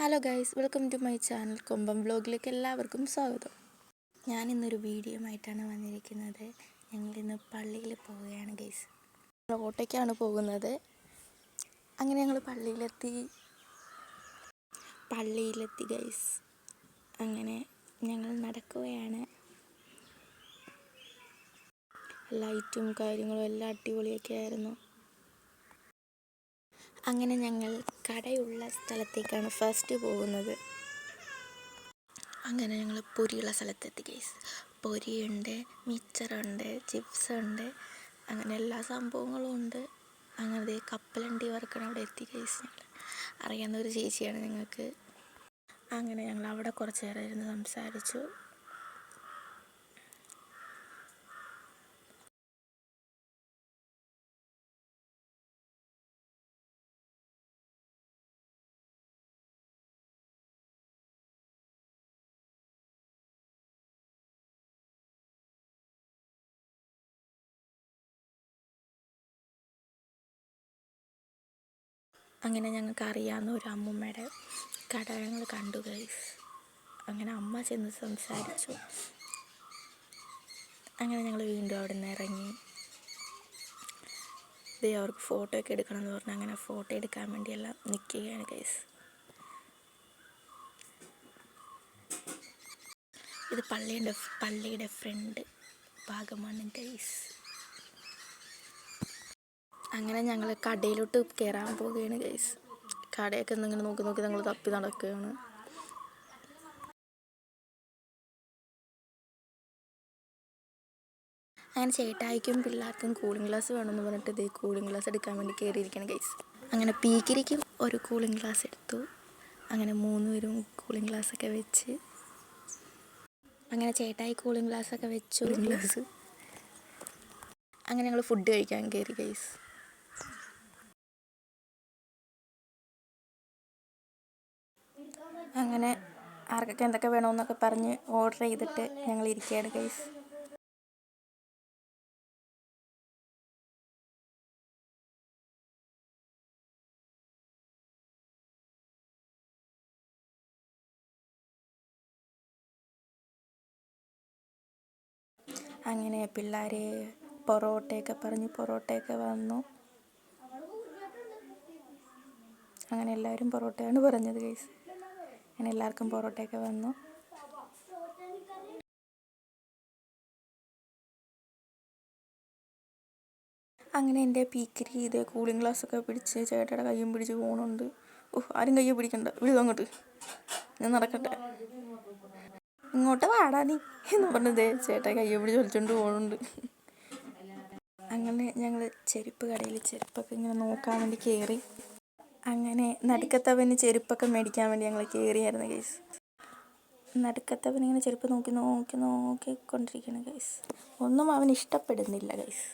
Hello guys, welcome to my channel Kombam വ്ലോഗിലേക്ക് എല്ലാവർക്കും സ്വാഗതം. ഞാനിന്നൊരു വീഡിയോ ആയിട്ടാണ് വന്നിരിക്കുന്നത്. ഞങ്ങളിന്ന് പള്ളിയിൽ പോവുകയാണ് ഗൈസ്. ഓട്ടോയ്ക്കാണ് പോകുന്നത്. അങ്ങനെ ഞങ്ങൾ പള്ളിയിലെത്തി ഗൈസ്. അങ്ങനെ ഞങ്ങൾ നടക്കുകയാണ്. ലൈറ്റും കാര്യങ്ങളും എല്ലാം അടിപൊളിയൊക്കെ ആയിരുന്നു. അങ്ങനെ ഞങ്ങൾ കടയുള്ള സ്ഥലത്തേക്കാണ് ഫസ്റ്റ് പോകുന്നത്. അങ്ങനെ ഞങ്ങൾ പൊരിയുള്ള സ്ഥലത്തെത്തി ഗൈസ്. പൊരിയുണ്ട്, മിച്ചറുണ്ട്, ചിപ്സ് ഉണ്ട്, അങ്ങനെ എല്ലാ സംഭവങ്ങളും ഉണ്ട്. അങ്ങനെ കപ്പലണ്ടി വറുക്കണം അവിടെ എത്തി ഗൈസ്. ഞങ്ങൾ അറിയാവുന്ന ഒരു ചേച്ചിയാണ് ഞങ്ങൾക്ക്. അങ്ങനെ ഞങ്ങൾ അവിടെ കുറച്ച് നേരം ഇരുന്ന് സംസാരിച്ചു. അങ്ങനെ ഞങ്ങൾക്ക് അറിയാവുന്ന ഒരു അമ്മൂമ്മയുടെ കട ഞങ്ങൾ കണ്ടു ഗൈസ്. അങ്ങനെ അമ്മ ചെന്ന് സംസാരിച്ചു. അങ്ങനെ ഞങ്ങൾ വീണ്ടും അവിടെ നിന്ന് ഇറങ്ങി. അവർക്ക് ഫോട്ടോ ഒക്കെ എടുക്കണം എന്ന് പറഞ്ഞാൽ അങ്ങനെ ഫോട്ടോ എടുക്കാൻ വേണ്ടിയെല്ലാം നിൽക്കുകയാണ് ഗൈസ്. ഇത് പള്ളിയുടെ ഫ്രണ്ട് ഭാഗമാണ് ഗൈസ്. അങ്ങനെ ഞങ്ങൾ കടയിലോട്ട് കയറാൻ പോവുകയാണ് ഗൈസ്. കടയൊക്കെ ഇങ്ങനെ നോക്കി ഞങ്ങൾ തപ്പി നടക്കുകയാണ്. അങ്ങനെ ചേട്ടായിക്കും പിള്ളേർക്കും കൂളിംഗ് ഗ്ലാസ് വേണമെന്ന് പറഞ്ഞിട്ട് കൂളിംഗ് ഗ്ലാസ് എടുക്കാൻ വേണ്ടി കയറിയിരിക്കണം ഗൈസ്. അങ്ങനെ പീക്കിരിക്കും ഒരു കൂളിംഗ് ഗ്ലാസ് എടുത്തു. അങ്ങനെ 3 പേരും കൂളിംഗ് ഗ്ലാസ്സൊക്കെ വെച്ച് അങ്ങനെ ചേട്ടായി കൂളിംഗ് ഗ്ലാസ്സൊക്കെ വെച്ചു. അങ്ങനെ ഞങ്ങൾ ഫുഡ് കഴിക്കാൻ കയറി ഗൈസ്. അങ്ങനെ ആർക്കൊക്കെ എന്തൊക്കെ വേണമെന്നൊക്കെ പറഞ്ഞ് ഓർഡർ ചെയ്തിട്ട് ഞങ്ങൾ ഇരിക്കുകയാണ് ഗൈസ്. അങ്ങനെ പിള്ളേർ പൊറോട്ടയൊക്കെ പറഞ്ഞ് പൊറോട്ടയൊക്കെ വന്നു. അങ്ങനെ എല്ലാവരും പൊറോട്ടയാണ് പറഞ്ഞത് ഗൈസ്. അങ്ങനെ എല്ലാവർക്കും പൊറോട്ടയൊക്കെ വന്നു. അങ്ങനെ എൻ്റെ പീക്കിരി കൂളിംഗ് ഗ്ലാസ്സൊക്കെ പിടിച്ച് ചേട്ടയുടെ കയ്യും പിടിച്ച് പോകുന്നുണ്ട്. ആരും കയ്യെ പിടിക്കണ്ട, വിടുക അങ്ങോട്ട്, ഞാൻ നടക്കട്ടെ, ഇങ്ങോട്ട് വാടാ നീ എന്ന് പറഞ്ഞത് ചേട്ടായി കയ്യെ പിടിച്ച് വലിച്ചോണ്ട് പോകുന്നുണ്ട്. അങ്ങനെ ഞങ്ങൾ ചെരുപ്പ് കടയിൽ ചെരുപ്പൊക്കെ ഇങ്ങനെ നോക്കാൻ വേണ്ടി കയറി. അങ്ങനെ നടുക്കത്തവന് ചെരുപ്പൊക്കെ മേടിക്കാൻ വേണ്ടി ഞങ്ങൾ കയറിയായിരുന്നു ഗൈസ്. നടുക്കത്തവനിങ്ങനെ ചെരുപ്പ് നോക്കിക്കൊണ്ടിരിക്കുകയാണ് ഗൈസ്. ഒന്നും അവന് ഇഷ്ടപ്പെടുന്നില്ല ഗൈസ്.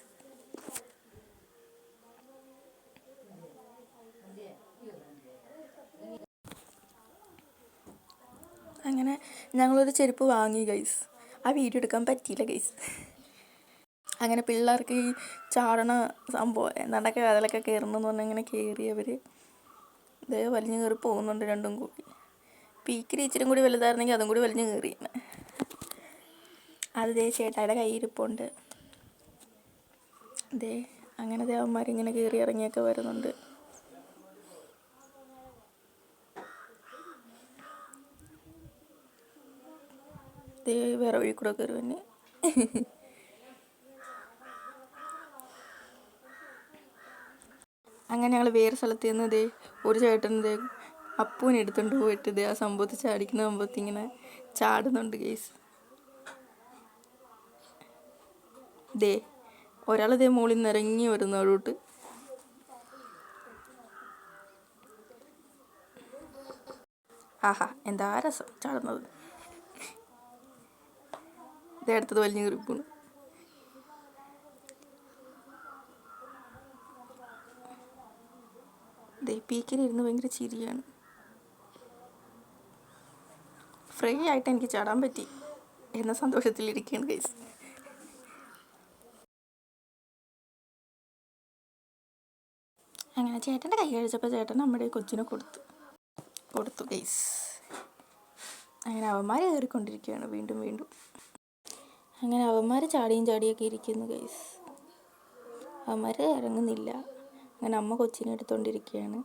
അങ്ങനെ ഞങ്ങളൊരു ചെരുപ്പ് വാങ്ങി ഗൈസ്. ആ വീഡിയോ എടുക്കാൻ പറ്റിയില്ല ഗൈസ്. അങ്ങനെ പിള്ളേർക്ക് ഈ ചാടണ സംഭവം നടക്കുക അതിലൊക്കെ കയറണമെന്ന് പറഞ്ഞാൽ അങ്ങനെ കയറിയവർ വലിഞ്ഞു കയറി പോകുന്നുണ്ട് രണ്ടും കൂടി. പീക്കിരി ഇച്ചിരി കൂടി വലുതായിരുന്നെങ്കിൽ അതും കൂടി വലിഞ്ഞു കയറിയാണ്. അത് ചേട്ടായുടെ കയ്യിരിപ്പുണ്ട്. അങ്ങനെ അവന്മാരിങ്ങനെ കയറി ഇറങ്ങിയൊക്കെ വരുന്നുണ്ട്. വേറെ വഴി കൂടെ കയറി തന്നെ. അങ്ങനെ ഞങ്ങൾ വേറെ സ്ഥലത്ത് നിന്ന് ഒരു ചേട്ടൻ അപ്പൂനെ എടുത്തുകൊണ്ട് പോയിട്ട് ആ സംഭവത്തിൽ ചാടിക്കുന്ന സംഭവത്തിൽ ഇങ്ങനെ ചാടുന്നുണ്ട് ഗൈസ്. ഒരാൾ മുകളിൽ നിന്ന് ഇറങ്ങി വരുന്നു അവിടോട്ട്. ആഹാ, എന്താ രസം ചാടുന്നത്. അടുത്തത് വലിഞ്ഞു കയറിപ്പോണു. പീക്കിലിരുന്ന് ഭയങ്കര ചിരിയാണ്. ഫ്രീ ആയിട്ട് എനിക്ക് ചാടാൻ പറ്റി എന്ന സന്തോഷത്തിലിരിക്കുകയാണ് ഗൈസ്. അങ്ങനെ ചേട്ടൻ്റെ കൈ കഴിച്ചപ്പോൾ ചേട്ടൻ നമ്മുടെ കൊച്ചിനെ കൊടുത്തു. കൊടുത്തു ഗൈസ്. അങ്ങനെ അവന്മാർ കയറിക്കൊണ്ടിരിക്കുകയാണ് വീണ്ടും വീണ്ടും. അങ്ങനെ അവന്മാർ ചാടിയൊക്കെ ഇരിക്കുന്നു ഗൈസ്. അവന്മാർ ഇറങ്ങുന്നില്ല. അങ്ങനെ അമ്മ കൊച്ചിനെ എടുത്തുകൊണ്ടിരിക്കുകയാണ്.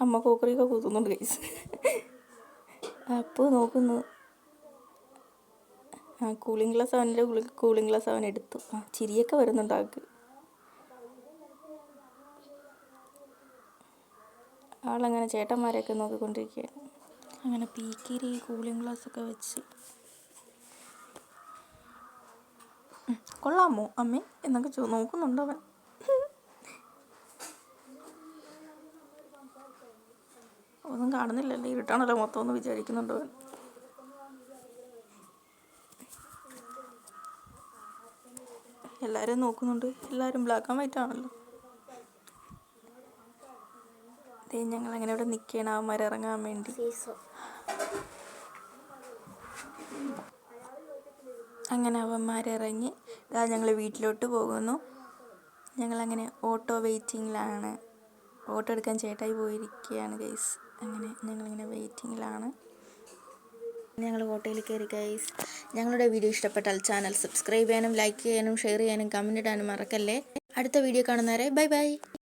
അമ്മ കോക്കറിയൊക്കെ കുത്തുന്നുണ്ട് ഗൈസ്. അപ്പോൾ നോക്കുന്നു. കൂളിംഗ് ഗ്ലാസ് കൂളിംഗ് ഗ്ലാസ് അവൻ എടുത്തു. ചിരിയൊക്കെ വരുന്നുണ്ട് ആൾക്ക്. ആളങ്ങനെ ചേട്ടന്മാരെയൊക്കെ നോക്കിക്കൊണ്ടിരിക്കുകയാണ്. അങ്ങനെ പീക്കിരി കൂളിംഗ് ഗ്ലാസ്സൊക്കെ വെച്ച് കൊള്ളാമോ അമ്മേ എന്നൊക്കെ നോക്കുന്നുണ്ടോ അവൻ. ഒന്നും കാണുന്നില്ലല്ലേ, ഇരുട്ടാണല്ലോ മൊത്തം ഒന്ന് വിചാരിക്കുന്നുണ്ടോ അവൻ. എല്ലാവരും നോക്കുന്നുണ്ട്. എല്ലാവരും ബ്ലാക്ക് ആൻഡ് വൈറ്റ് ആണല്ലോ. ഞങ്ങളങ്ങനെ ഇവിടെ നിൽക്കുകയാണ് അവന്മാർ ഇറങ്ങാൻ വേണ്ടി. അങ്ങനെ അവന്മാരിറങ്ങി ഞങ്ങൾ വീട്ടിലോട്ട് പോകുന്നു. ഞങ്ങളങ്ങനെ ഓട്ടോ വെയിറ്റിങ്ങിലാണ്. ഓട്ടോ എടുക്കാൻ ചേട്ടായി പോയിരിക്കുകയാണ് ഗൈസ്. അങ്ങനെ ഞങ്ങളിങ്ങനെ വെയിറ്റിങ്ങിലാണ്. ഞങ്ങൾ ഓട്ടോയിൽ കയറി ഗൈസ്. ഞങ്ങളുടെ വീഡിയോ ഇഷ്ടപ്പെട്ടാൽ ചാനൽ സബ്സ്ക്രൈബ് ചെയ്യാനും ലൈക്ക് ചെയ്യാനും ഷെയർ ചെയ്യാനും കമൻറ്റ് ഇടാനും മറക്കല്ലേ. അടുത്ത വീഡിയോ കാണുന്നവരെ ബൈ ബൈ.